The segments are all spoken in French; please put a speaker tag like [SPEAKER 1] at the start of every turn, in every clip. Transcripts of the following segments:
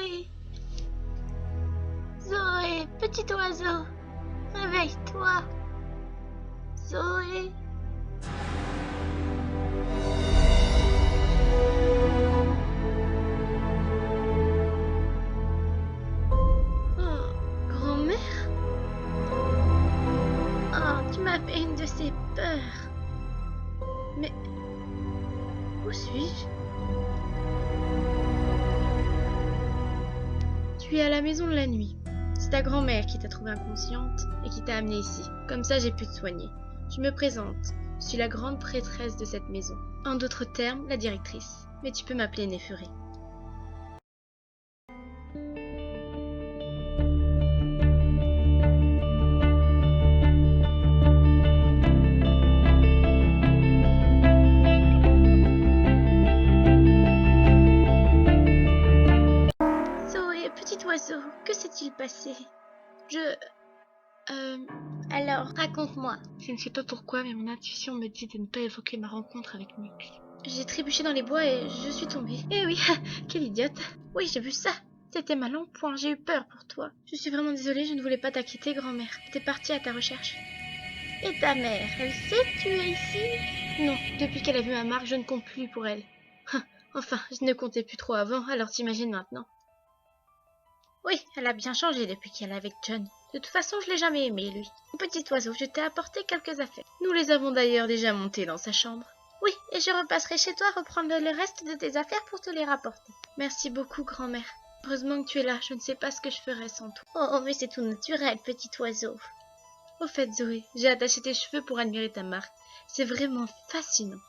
[SPEAKER 1] Zoé. Zoé, petit oiseau, réveille-toi. Zoé. Oh, grand-mère. Oh, tu m'as fait une de ces peurs. Mais où suis-je? Tu es à la maison de la nuit. C'est ta grand-mère qui t'a trouvée inconsciente et qui t'a amenée ici. Comme ça, j'ai pu te soigner. Je me présente. Je suis la grande prêtresse de cette maison. En d'autres termes, la directrice. Mais tu peux m'appeler Néphérée. Zoé, petit oiseau, que s'est-il passé? Alors, raconte-moi. Je ne sais pas pourquoi, mais mon intuition me dit de ne pas évoquer ma rencontre avec Nix. J'ai trébuché dans les bois et je suis tombée. Eh oui, quelle idiote. Oui, j'ai vu ça. C'était mal en point, j'ai eu peur pour toi. Je suis vraiment désolée, je ne voulais pas t'inquiéter, grand-mère. J'étais partie à ta recherche. Et ta mère, elle sait que tu es ici? Non, depuis qu'elle a vu ma marque, je ne compte plus pour elle. Enfin, je ne comptais plus trop avant, alors t'imagines maintenant. Oui, elle a bien changé depuis qu'elle est avec John. De toute façon, je l'ai jamais aimé, lui. Petit oiseau, je t'ai apporté quelques affaires. Nous les avons d'ailleurs déjà montées dans sa chambre. Oui, et je repasserai chez toi reprendre le reste de tes affaires pour te les rapporter. Merci beaucoup, grand-mère. Heureusement que tu es là, je ne sais pas ce que je ferais sans toi. Oh, mais c'est tout naturel, petit oiseau. Au fait, Zoé, j'ai attaché tes cheveux pour admirer ta marque. C'est vraiment fascinant.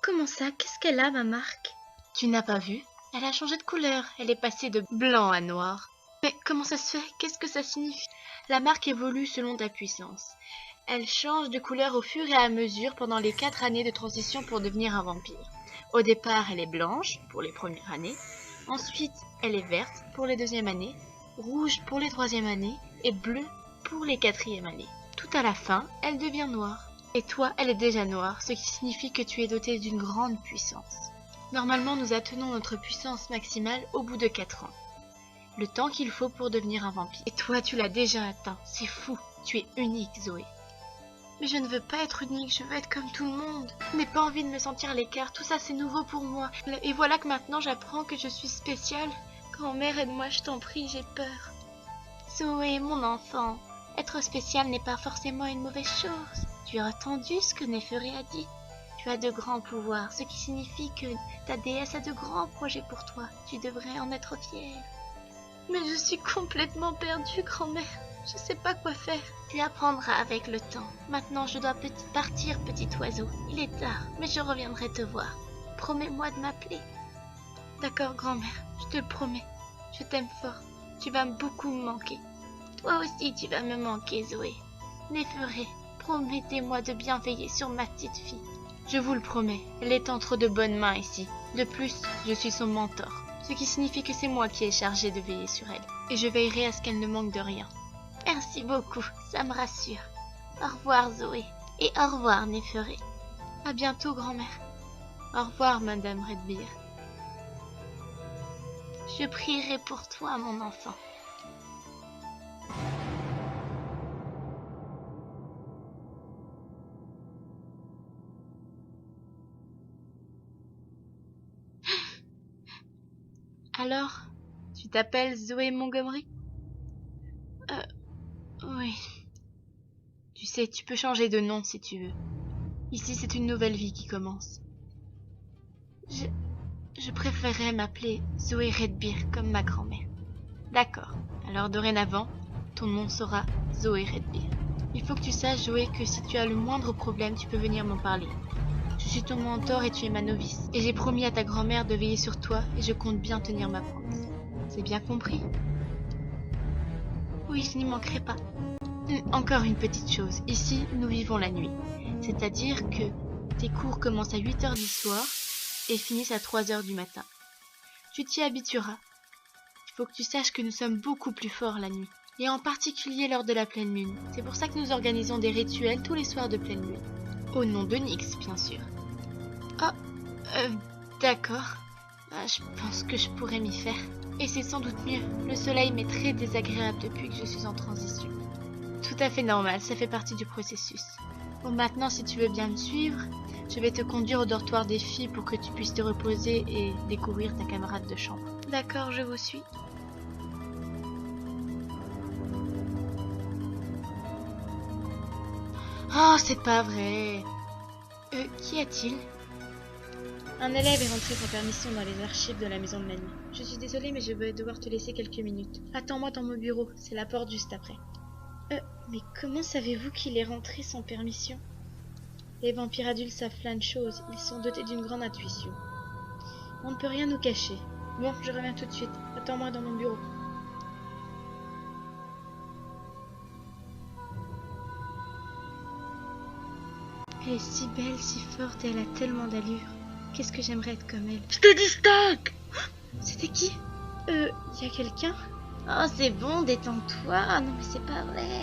[SPEAKER 1] Comment ça? Qu'est-ce qu'elle a, ma marque? Tu n'as pas vu? Elle a changé de couleur. Elle est passée de blanc à noir. Mais comment ça se fait? Qu'est-ce que ça signifie? La marque évolue selon ta puissance. Elle change de couleur au fur et à mesure pendant les 4 années de transition pour devenir un vampire. Au départ, elle est blanche pour les premières années. Ensuite, elle est verte pour les deuxièmes années, rouge pour les troisièmes années et bleue pour les quatrièmes années. Tout à la fin, elle devient noire. Et toi, elle est déjà noire, ce qui signifie que tu es doté d'une grande puissance. Normalement, nous atteignons notre puissance maximale au bout de 4 ans. Le temps qu'il faut pour devenir un vampire. Et toi, tu l'as déjà atteint. C'est fou. Tu es unique, Zoé. Mais je ne veux pas être unique, je veux être comme tout le monde. Je n'ai pas envie de me sentir à l'écart, tout ça c'est nouveau pour moi. Et voilà que maintenant j'apprends que je suis spéciale. Grand-mère, aide-moi, je t'en prie, j'ai peur. Zoé, mon enfant, être spécial n'est pas forcément une mauvaise chose. Tu as entendu ce que Néphérée a dit? Tu as de grands pouvoirs, ce qui signifie que ta déesse a de grands projets pour toi. Tu devrais en être fière. Mais je suis complètement perdue, grand-mère. Je sais pas quoi faire. Tu apprendras avec le temps. Maintenant, je dois partir, petit oiseau. Il est tard, mais je reviendrai te voir. Promets-moi de m'appeler. D'accord, grand-mère, je te le promets. Je t'aime fort. Tu vas beaucoup me manquer. Toi aussi, tu vas me manquer, Zoé. Néphérée, promettez-moi de bien veiller sur ma petite fille. Je vous le promets, elle est entre de bonnes mains ici. De plus, je suis son mentor. Ce qui signifie que c'est moi qui ai chargé de veiller sur elle. Et je veillerai à ce qu'elle ne manque de rien. Merci beaucoup, ça me rassure. Au revoir, Zoé. Et au revoir, Néphérée. À bientôt, grand-mère. Au revoir, Madame Redbeard. Je prierai pour toi, mon enfant. Alors, tu t'appelles Zoé Montgomery? Oui. Tu sais, tu peux changer de nom si tu veux. Ici, c'est une nouvelle vie qui commence. Je préférerais m'appeler Zoé Redbeard comme ma grand-mère. D'accord. Alors dorénavant, ton nom sera Zoé Redbeard. Il faut que tu saches, Zoé, que si tu as le moindre problème, tu peux venir m'en parler. Je suis ton mentor et tu es ma novice. Et j'ai promis à ta grand-mère de veiller sur toi et je compte bien tenir ma promesse. C'est bien compris? Oui, je n'y manquerai pas. Encore une petite chose. Ici, nous vivons la nuit. C'est-à-dire que tes cours commencent à 8h du soir et finissent à 3h du matin. Tu t'y habitueras. Il faut que tu saches que nous sommes beaucoup plus forts la nuit. Et en particulier lors de la pleine lune. C'est pour ça que nous organisons des rituels tous les soirs de pleine lune. Au nom de Nyx, bien sûr. Oh, d'accord. Ah, je pense que je pourrais m'y faire. Et c'est sans doute mieux. Le soleil m'est très désagréable depuis que je suis en transition. Tout à fait normal, ça fait partie du processus. Bon, maintenant, si tu veux bien me suivre, je vais te conduire au dortoir des filles pour que tu puisses te reposer et découvrir ta camarade de chambre. D'accord, je vous suis. Oh, c'est pas vrai. Qu'y a-t-il? Un élève est rentré sans permission dans les archives de la maison de Manny. Je suis désolée, mais je vais devoir te laisser quelques minutes. Attends-moi dans mon bureau, c'est la porte juste après. Mais comment savez-vous qu'il est rentré sans permission? Les vampires adultes savent plein de choses, ils sont dotés d'une grande intuition. On ne peut rien nous cacher. Bon, je reviens tout de suite. Attends-moi dans mon bureau. Elle est si belle, si forte et elle a tellement d'allure. Qu'est-ce que j'aimerais être comme elle. Je te dis stop! C'était qui? Y a quelqu'un? Oh, c'est bon, détends-toi. Non, mais c'est pas vrai.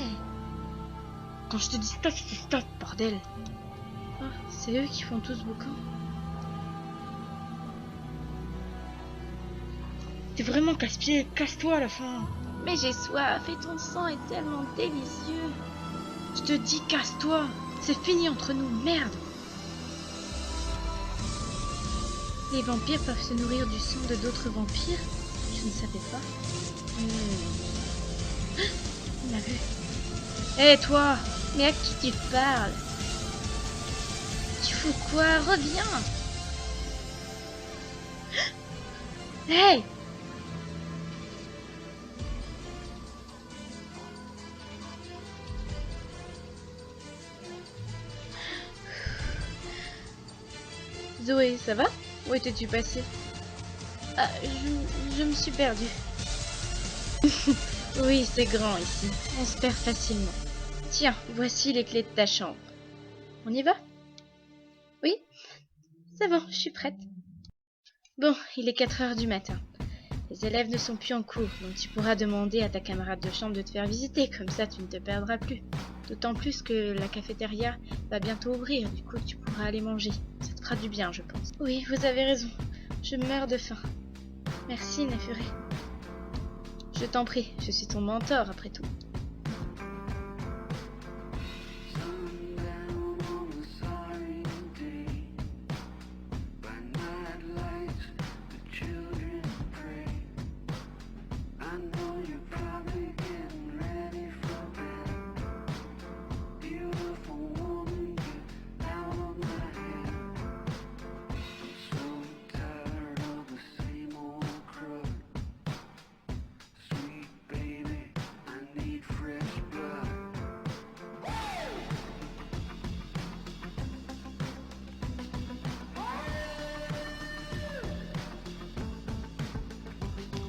[SPEAKER 1] Quand je te dis stop, c'est stop, bordel. Oh, c'est eux qui font tout ce boucan. T'es vraiment casse-pied, casse-toi à la fin. Mais j'ai soif et ton sang est tellement délicieux. Je te dis casse-toi, c'est fini entre nous, merde. Les vampires peuvent se nourrir du sang de d'autres vampires? Je ne savais pas. Il m'a vu. Hé toi, mais à qui tu parles? Tu fous quoi? Reviens. Hey! Zoé, ça va? Où étais-tu passée? Ah, je me suis perdue. Oui, c'est grand ici. On se perd facilement. Tiens, voici les clés de ta chambre. On y va? Oui? C'est bon, je suis prête. Bon, il est 4 heures du matin. Les élèves ne sont plus en cours, donc tu pourras demander à ta camarade de chambre de te faire visiter, comme ça tu ne te perdras plus. D'autant plus que la cafétéria va bientôt ouvrir, du coup tu pourras aller manger. Ça te fera du bien, je pense. Oui, vous avez raison. Je meurs de faim. Merci, Néphuré. Je t'en prie, je suis ton mentor après tout.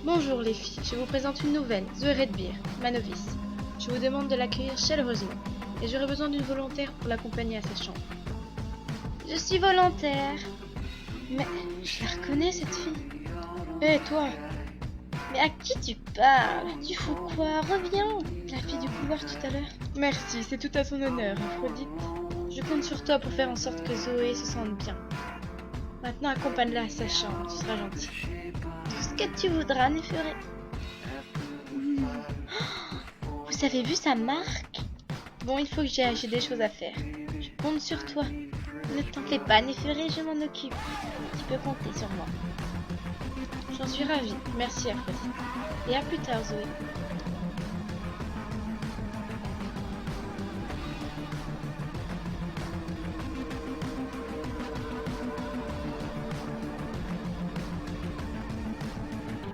[SPEAKER 1] Bonjour les filles, je vous présente une nouvelle, Zoé Redbeer, ma novice. Je vous demande de l'accueillir chaleureusement, et j'aurai besoin d'une volontaire pour l'accompagner à sa chambre. Je suis volontaire. Mais je la reconnais cette fille. Hé toi! Mais à qui tu parles? Tu fous quoi? Reviens! La fille du couloir tout à l'heure. Merci, c'est tout à son honneur, Aphrodite. Je compte sur toi pour faire en sorte que Zoé se sente bien. Maintenant accompagne-la à sa chambre, tu seras gentil. Tout ce que tu voudras, Néphuré. Vous avez vu sa marque? Bon, il faut que j'ai des choses à faire. Je compte sur toi. Ne t'en fais pas, Néphuré, je m'en occupe. Tu peux compter sur moi. J'en suis ravie. Merci, Aphrodite. Et à plus tard, Zoé.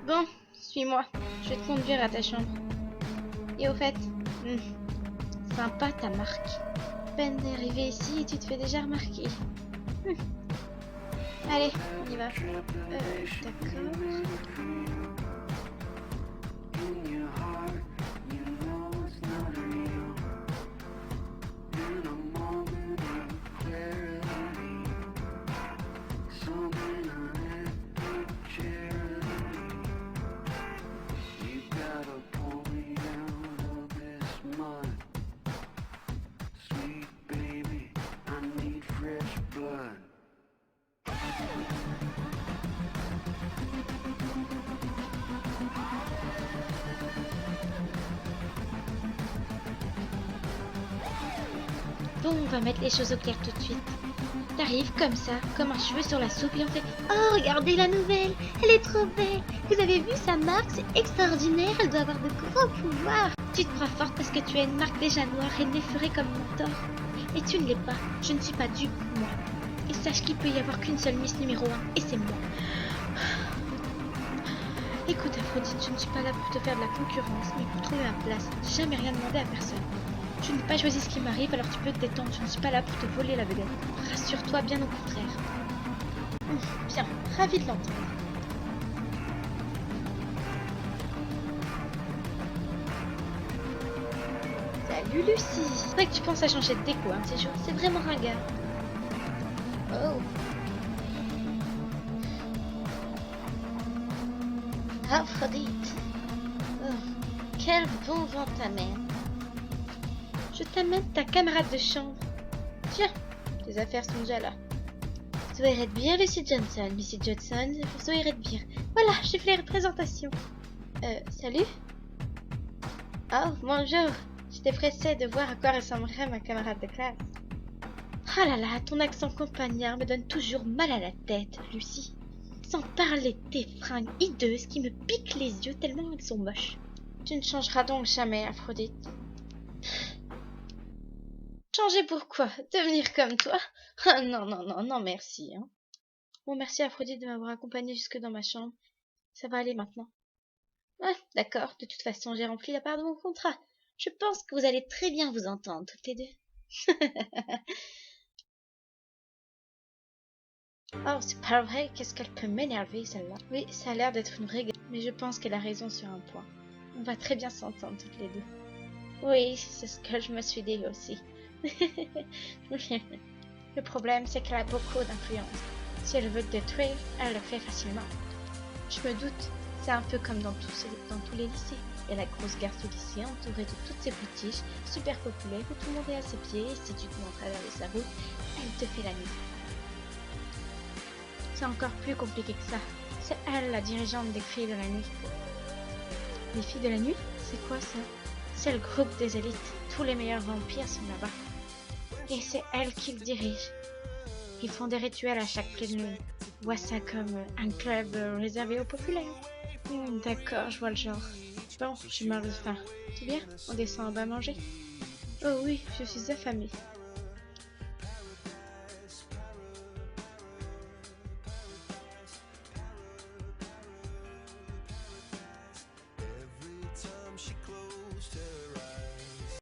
[SPEAKER 1] Bon, suis-moi. Je vais te conduire à ta chambre. Et au fait, sympa ta marque. Peine d'arriver ici et tu te fais déjà remarquer. Allez, on y va. D'accord. Bon, on va mettre les choses au clair tout de suite. T'arrives comme ça, comme un cheveu sur la soupe, et on fait « Oh, regardez la nouvelle! Elle est trop belle! Vous avez vu sa marque? C'est extraordinaire! Elle doit avoir de grands pouvoirs! » Tu te crois forte parce que tu as une marque déjà noire et effarée comme Mentor. Et tu ne l'es pas. Je ne suis pas dupe, moi. Et sache qu'il peut y avoir qu'une seule Miss numéro 1, et c'est moi. Écoute, Aphrodite, je ne suis pas là pour te faire de la concurrence, mais pour trouver ma place. J'ai jamais rien demandé à personne. Je n'ai pas choisi ce qui m'arrive, alors tu peux te détendre. Je ne suis pas là pour te voler la vedette. Rassure-toi, bien au contraire. Bien, ravi de l'entendre. Salut Lucie. C'est vrai que tu penses à changer de déco, hein, ces jours. C'est vraiment ringard. Oh. Aphrodite. Oh. Quel bon vent t'amène. Je t'amène ta camarade de chambre. Tiens, tes affaires sont déjà là. Soyez de bien, Lucy Johnson. Missy Johnson, soyez de bien. Voilà, j'ai fait la présentation. Salut. Oh, bonjour. J'étais pressée de voir à quoi ressemblerait ma camarade de classe. Ah là là, ton accent campagnard me donne toujours mal à la tête, Lucie. Sans parler de tes fringues hideuses qui me piquent les yeux tellement elles sont moches. Tu ne changeras donc jamais, Aphrodite. Changer pourquoi? Devenir comme toi? Ah non, non, non, non, merci. Hein. Bon, merci Aphrodite de m'avoir accompagnée jusque dans ma chambre. Ça va aller maintenant. Ah, d'accord, de toute façon, j'ai rempli la part de mon contrat. Je pense que vous allez très bien vous entendre, toutes les deux. Oh, c'est pas vrai, qu'est-ce qu'elle peut m'énerver, celle-là. Oui, ça a l'air d'être une règle, mais je pense qu'elle a raison sur un point. On va très bien s'entendre, toutes les deux. Oui, c'est ce que je me suis dit aussi. Le problème, c'est qu'elle a beaucoup d'influence. Si elle veut te détruire, elle le fait facilement. Je me doute, c'est un peu comme dans tous les lycées. Et la grosse garce du lycée entourée de toutes ses potiches, super populaires, où tout le monde est à ses pieds, et si tu te mets en travers de sa route, elle te fait la nuit. C'est encore plus compliqué que ça. C'est elle, la dirigeante des filles de la nuit. Les filles de la nuit? C'est quoi ça? C'est le groupe des élites. Tous les meilleurs vampires sont là-bas. Et c'est elle qui le dirige. Ils font des rituels à chaque pleine lune. Vois ça comme un club réservé aux populaires. D'accord, je vois le genre. Bon, je meurs de faim. Tu viens? On descend en bas manger? Oh oui, je suis affamée.